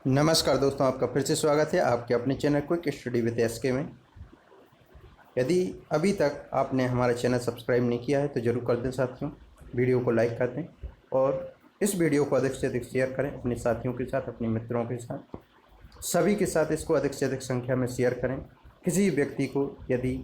नमस्कार दोस्तों, आपका फिर से स्वागत है आपके अपने channel quick study with SK में। यदि अभी तक आपने हमारा चैनल सब्सक्राइब नहीं किया है तो ज़रूर कर दें साथियों। वीडियो को लाइक कर दें और इस वीडियो को अधिक से अधिक शेयर करें अपने साथियों के साथ, अपने मित्रों के साथ, सभी के साथ इसको अधिक से अधिक संख्या में शेयर करें। किसी व्यक्ति को यदि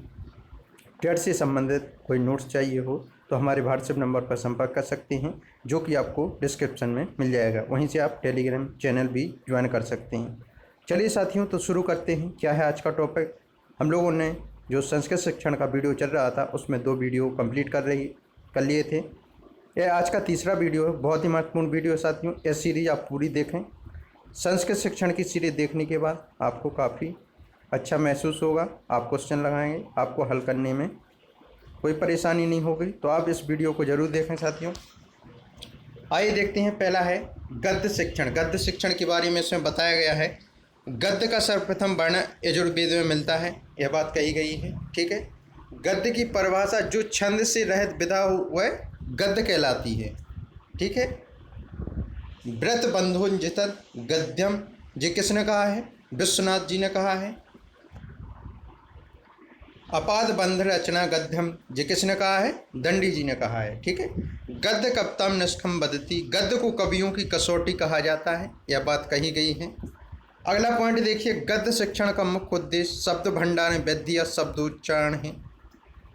टेट से संबंधित कोई नोट्स चाहिए हो तो हमारे व्हाट्सएप नंबर पर संपर्क कर सकते हैं, जो कि आपको डिस्क्रिप्शन में मिल जाएगा। वहीं से आप टेलीग्राम चैनल भी ज्वाइन कर सकते हैं। चलिए साथियों, तो शुरू करते हैं। क्या है आज का टॉपिक? हम लोगों ने जो संस्कृत शिक्षण का वीडियो चल रहा था उसमें 2 वीडियो कंप्लीट कर लिए थे। यह आज का तीसरा वीडियो है। बहुत ही महत्वपूर्ण वीडियो है साथियों। यह सीरीज़ आप पूरी देखें। संस्कृत शिक्षण की सीरीज़ देखने के बाद आपको काफ़ी अच्छा महसूस होगा। आप क्वेश्चन लगाएंगे, आपको हल करने में कोई परेशानी नहीं होगी। तो आप इस वीडियो को ज़रूर देखें साथियों। आइए देखते हैं। पहला है गद्य शिक्षण। गद्य शिक्षण के बारे में इसमें बताया गया है। गद्य का सर्वप्रथम वर्ण यजुर्वेद में मिलता है, यह बात कही गई है। ठीक है। गद्य की परिभाषा जो छंद से रहित विधा वह गद्य कहलाती है। ठीक है। व्रत बंधोन्जित गद्यम, जी किसने कहा है? विश्वनाथ जी ने कहा है। अपाद बंध रचना गद्यम, जी किसने कहा है? दंडी जी ने कहा है। ठीक है। गद्य कविताम निष्कम बदती, गद्य को कवियों की कसौटी कहा जाता है, यह बात कही गई है। अगला पॉइंट देखिए। गद्य शिक्षण का मुख्य उद्देश्य शब्द भंडार में वृद्धि या शब्दोच्चारण है।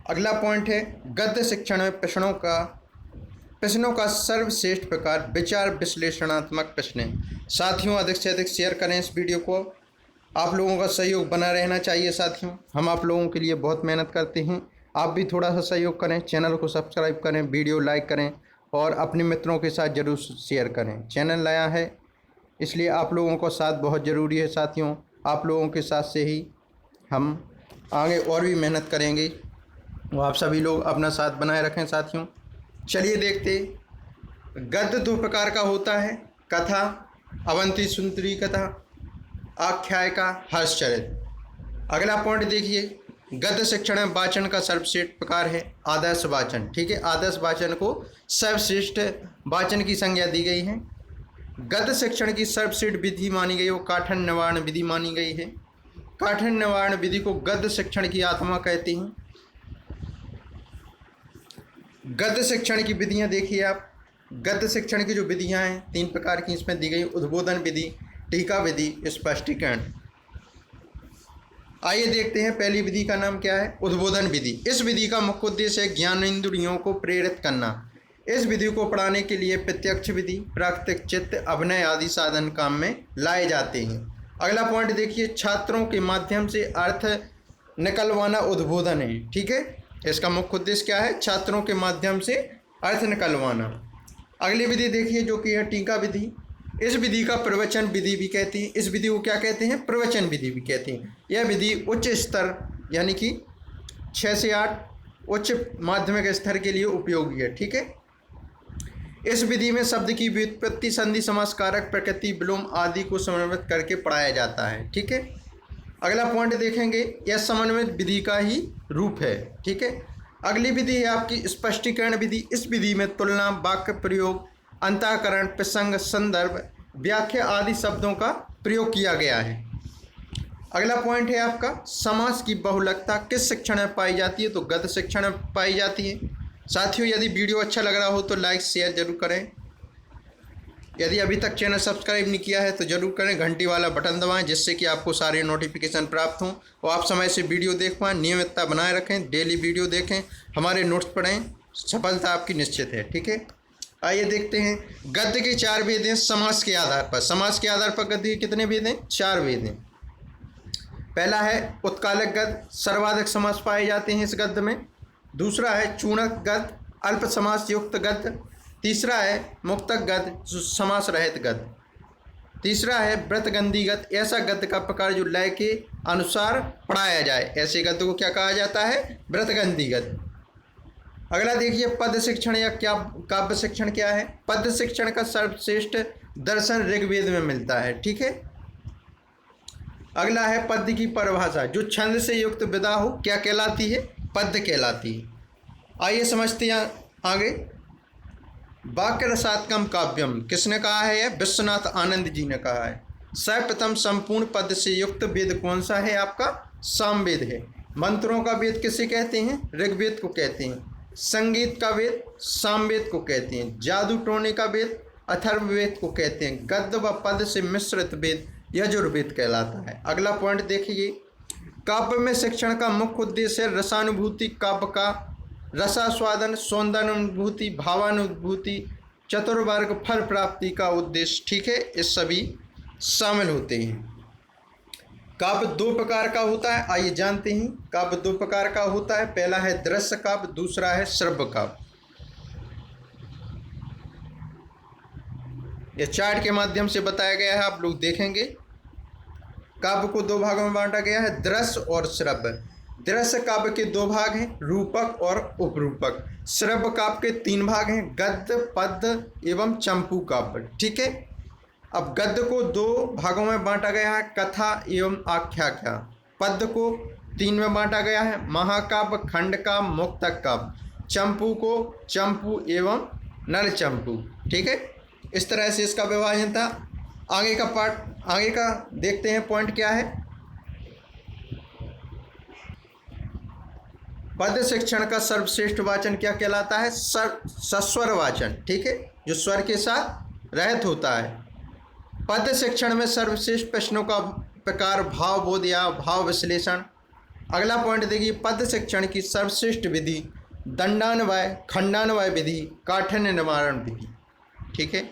अगला पॉइंट है गद्य शिक्षण में प्रश्नों का सर्वश्रेष्ठ प्रकार विचार विश्लेषणात्मक प्रश्न है। साथियों, अधिक से अधिक शेयर करें इस वीडियो को। आप लोगों का सहयोग बना रहना चाहिए साथियों। हम आप लोगों के लिए बहुत मेहनत करते हैं। आप भी थोड़ा सा सहयोग करें, चैनल को सब्सक्राइब करें, वीडियो लाइक करें और अपने मित्रों के साथ ज़रूर शेयर करें। चैनल नया है इसलिए आप लोगों का साथ बहुत ज़रूरी है साथियों। आप लोगों के साथ से ही हम आगे और भी मेहनत करेंगे। तो आप सभी लोग अपना साथ बनाए रखें साथियों। चलिए देखते। गद्य 2 प्रकार का होता है। कथा, अवंती सुंदरी कथा, आख्यायिका, हर्षचरित। अगला पॉइंट देखिए। गद्य शिक्षण में वाचन का सर्वश्रेष्ठ प्रकार है आदर्श वाचन। ठीक है। आदर्श वाचन को सर्वश्रेष्ठ वाचन की संज्ञा दी गई है। गद्य शिक्षण की सर्वश्रेष्ठ विधि मानी गई वो काठिन्य निवारण विधि मानी गई है। काठिन्य निवारण विधि को गद्य शिक्षण की आत्मा कहते हैं। गद्य शिक्षण की विधियां देखिए आप। गद्य शिक्षण की जो विधियां हैं 3 प्रकार की इसमें दी गई। उद्बोधन विधि, टीका विधि, स्पष्टीकरण। आइए देखते हैं पहली विधि का नाम क्या है? उद्बोधन विधि। इस विधि का मुख्य उद्देश्य है ज्ञानेंद्रियों को प्रेरित करना। इस विधि को पढ़ाने के लिए प्रत्यक्ष विधि, प्राकृतिक चित्त, अभिनय आदि साधन काम में लाए जाते हैं। अगला पॉइंट देखिए। छात्रों के माध्यम से अर्थ निकलवाना उद्बोधन है। ठीक है। इसका मुख्य उद्देश्य क्या है? छात्रों के माध्यम से अर्थ निकलवाना। अगली विधि देखिए जो कि है टीका विधि। इस विधि का प्रवचन विधि भी कहती है। इस विधि को क्या कहते हैं? प्रवचन विधि भी कहते हैं। यह विधि उच्च स्तर यानी कि 6 से 8 उच्च माध्यमिक स्तर के लिए उपयोगी है। ठीक है। इस विधि में शब्द की व्युत्पत्ति, संधि, समास, कारक, प्रकृति, विलोम आदि को समन्वित करके पढ़ाया जाता है। ठीक है। अगला पॉइंट देखेंगे। यह समन्वित विधि का ही रूप है। ठीक है। अगली विधि है आपकी स्पष्टीकरण विधि। इस विधि में तुलना, वाक्य प्रयोग, अंतःकरण, प्रसंग, संदर्भ, व्याख्या आदि शब्दों का प्रयोग किया गया है। अगला पॉइंट है आपका समास की बहुलकता किस शिक्षण में पाई जाती है? तो गद्य शिक्षण में पाई जाती है। साथियों, यदि वीडियो अच्छा लग रहा हो तो लाइक शेयर जरूर करें। यदि अभी तक चैनल सब्सक्राइब नहीं किया है तो जरूर करें। घंटी वाला बटन दबाएं जिससे कि आपको सारे नोटिफिकेशन प्राप्त हों और आप समय से वीडियो देख पाएँ। नियमितता बनाए रखें, डेली वीडियो देखें, हमारे नोट्स पढ़ें, सफलता आपकी निश्चित है। ठीक है। आइए देखते हैं। गद्य के 4 भेद हैं समास के आधार पर। समास के आधार पर गद्य के कितने भेद हैं? 4 भेद हैं। पहला है उत्कालक गद्य, सर्वाधिक समास पाए जाते हैं इस गद्य में। दूसरा है चूणक गद्य, अल्प समास युक्त गद्य। तीसरा है मुक्तक गद्य, समास रहित गद्य। तीसरा है व्रतगंधी गद्य, ऐसा गद्य का प्रकार जो लय के अनुसार पढ़ाया जाए। ऐसे गद्य को क्या कहा जाता है? व्रतगंधी गद्य। अगला देखिए पद्य शिक्षण या क्या काव्य शिक्षण क्या है? पद्य शिक्षण का सर्वश्रेष्ठ दर्शन ऋग्वेद में मिलता है। ठीक है। अगला है पद्य की परिभाषा, जो छंद से युक्त विधा हो क्या कहलाती है? पद्य कहलाती है। आइए समझते हैं आगे। वाक्य रसात्मकम काव्यम किसने कहा है? यह विश्वनाथ आनंद जी ने कहा है। सर्वप्रथम संपूर्ण पद से युक्त वेद कौन सा है? आपका सामवेद है। मंत्रों का वेद किसे कहते हैं? ऋग्वेद को कहते हैं। संगीत का वेद सामवेद को कहते हैं। जादू टोने का वेद अथर्ववेद को कहते हैं। गद्य व पद से मिश्रित वेद यजुर्वेद कहलाता है। अगला पॉइंट देखिए, काव्य में शिक्षण का मुख्य उद्देश्य है रसानुभूति, काव्य का रसास्वादन, सौंदर्यानुभूति, भावानुभूति, चतुर्वर्ग फल प्राप्ति का उद्देश्य, ठीक है, ये सभी शामिल होते हैं। काव्य दो प्रकार का होता है, आइए जानते हैं। काव्य दो प्रकार का होता है, पहला है दृश्य काव्य, दूसरा है श्रव्य काव्य। यह चार्ट के माध्यम से बताया गया है, आप लोग देखेंगे। काव्य को दो भागों में बांटा गया है, दृश्य और श्रव्य। दृश्य काव्य के दो भाग हैं, रूपक और उपरूपक। श्रव्य काव्य के तीन भाग हैं, गद्य, पद्य एवं चंपू काव्य, ठीक है। अब गद्य को दो भागों में बांटा गया है, कथा एवं आख्यायिका। पद्य को तीन में बांटा गया है, महाकाव्य, खंड काव्य, मुक्तक काव्य। चंपू को चंपू एवं नल चंपू, ठीक है। इस तरह से इसका विभाजन था। आगे का पार्ट, आगे का देखते हैं पॉइंट क्या है। पद्य शिक्षण का सर्वश्रेष्ठ वाचन क्या कहलाता है? सस्वर वाचन, ठीक है, जो स्वर के साथ रहित होता है। पद्य शिक्षण में सर्वश्रेष्ठ प्रश्नों का प्रकार भाव बोध या भाव विश्लेषण। अगला पॉइंट देखिए, पद्य शिक्षण की सर्वश्रेष्ठ विधि दंडान्वय, खंडान्वय विधि, काठिन्य निवारण विधि, ठीक है।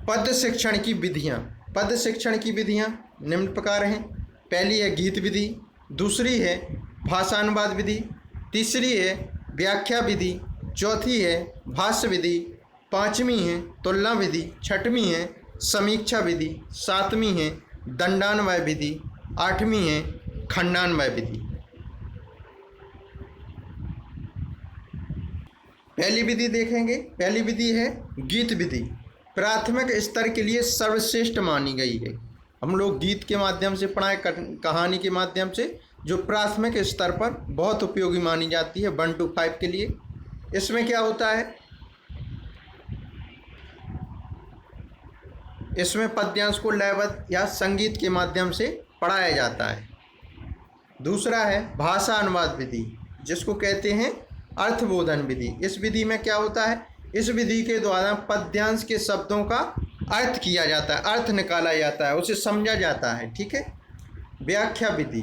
पद्य शिक्षण की विधियाँ, पद्य शिक्षण की विधियाँ निम्न प्रकार हैं। पहली है गीत विधि, दूसरी है भाषानुवाद विधि, तीसरी है व्याख्या विधि, चौथी है भाष्य विधि, पांचवी है तुलना विधि, छठवीं है समीक्षा विधि, सातवीं है दंडान्वय विधि, आठवीं है खंडान्वय विधि। पहली विधि देखेंगे, पहली विधि है गीत विधि। प्राथमिक स्तर के लिए सर्वश्रेष्ठ मानी गई है। हम लोग गीत के माध्यम से पढ़ाएं, कहानी के माध्यम से, जो प्राथमिक स्तर पर बहुत उपयोगी मानी जाती है 1 to 5 के लिए। इसमें क्या होता है, इसमें पद्यांश को लयबद्ध या संगीत के माध्यम से पढ़ाया जाता है। दूसरा है भाषा अनुवाद विधि, जिसको कहते हैं अर्थबोधन विधि। इस विधि में क्या होता है, इस विधि के द्वारा पद्यांश के शब्दों का अर्थ किया जाता है, अर्थ निकाला जाता है, उसे समझा जाता है, ठीक है। व्याख्या विधि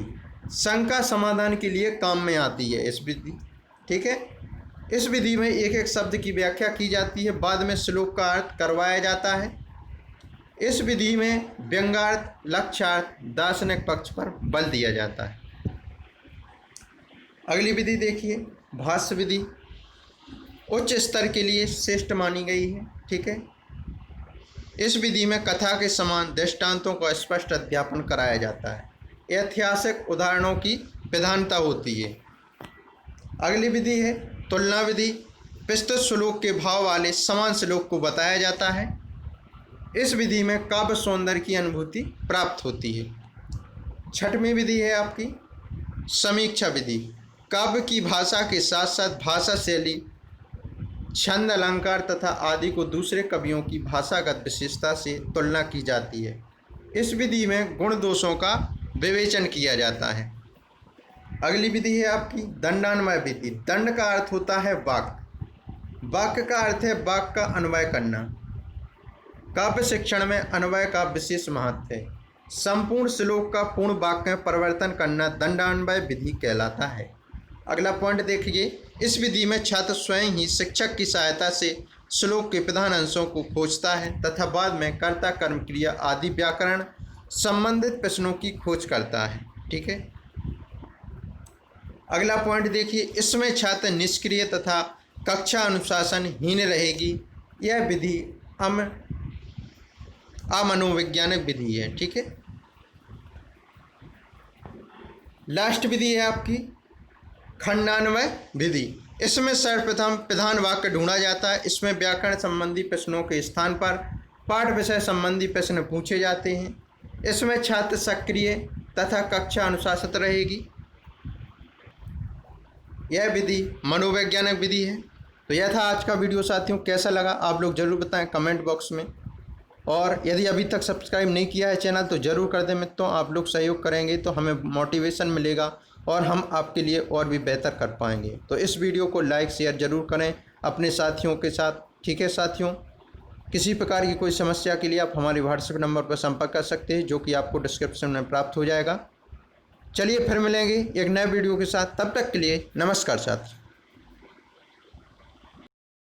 शंका समाधान के लिए काम में आती है इस विधि, ठीक है। इस विधि में एक एक शब्द की व्याख्या की जाती है, बाद में श्लोक का अर्थ करवाया जाता है। इस विधि में व्यंग्यार्थ, लक्ष्यार्थ, दार्शनिक पक्ष पर बल दिया जाता है। अगली विधि देखिए, भाष्य विधि उच्च स्तर के लिए श्रेष्ठ मानी गई है, ठीक है। इस विधि में कथा के समान दृष्टांतों का स्पष्ट अध्यापन कराया जाता है, ऐतिहासिक उदाहरणों की प्रधानता होती है। अगली विधि है तुलना विधि। प्रस्तुत श्लोक के भाव वाले समान श्लोक को बताया जाता है। इस विधि में काव्य सौंदर्य की अनुभूति प्राप्त होती है। छठवीं विधि है आपकी समीक्षा विधि। काव्य की भाषा के साथ साथ भाषा शैली, छंद, अलंकार तथा आदि को दूसरे कवियों की भाषागत विशेषता से तुलना की जाती है। इस विधि में गुण दोषों का विवेचन किया जाता है। अगली विधि है आपकी दंडान्वय विधि। दंड का अर्थ होता है वाक्य, वाक्य का अर्थ है वाक्य का अन्वय करना। काव्य शिक्षण में अन्वय का विशेष महत्व है। संपूर्ण श्लोक का पूर्ण वाक्य में परिवर्तन करना दंडान्वय विधि कहलाता है। अगला पॉइंट देखिए, इस विधि में छात्र स्वयं ही शिक्षक की सहायता से श्लोक के प्रधान अंशों को खोजता है तथा बाद में कर्ता, कर्म, क्रिया आदि व्याकरण संबंधित प्रश्नों की खोज करता है, ठीक है। अगला पॉइंट देखिए, इसमें छात्र निष्क्रिय तथा कक्षा अनुशासनहीन रहेगी। यह विधि अमनोवैज्ञानिक विधि है, ठीक है। लास्ट विधि है आपकी खंडान्वय विधि। इसमें सर्वप्रथम प्रधान वाक्य ढूंढा जाता है। इसमें व्याकरण संबंधी प्रश्नों के स्थान पर पाठ विषय संबंधी प्रश्न पूछे जाते हैं। इसमें छात्र सक्रिय तथा कक्षा अनुशासित रहेगी। यह विधि मनोवैज्ञानिक विधि है। तो यह था आज का वीडियो साथियों, कैसा लगा आप लोग जरूर बताएं कमेंट बॉक्स में। और यदि अभी तक सब्सक्राइब नहीं किया है चैनल तो ज़रूर कर दें मित्रों। आप लोग सहयोग करेंगे तो हमें मोटिवेशन मिलेगा और हम आपके लिए और भी बेहतर कर पाएंगे। तो इस वीडियो को लाइक शेयर ज़रूर करें अपने साथियों के साथ। ठीक है साथियों, किसी प्रकार की कोई समस्या के लिए आप हमारे व्हाट्सएप नंबर पर संपर्क कर सकते हैं, जो कि आपको डिस्क्रिप्शन में प्राप्त हो जाएगा। चलिए फिर मिलेंगे एक नए वीडियो के साथ, तब तक के लिए नमस्कार साथियों।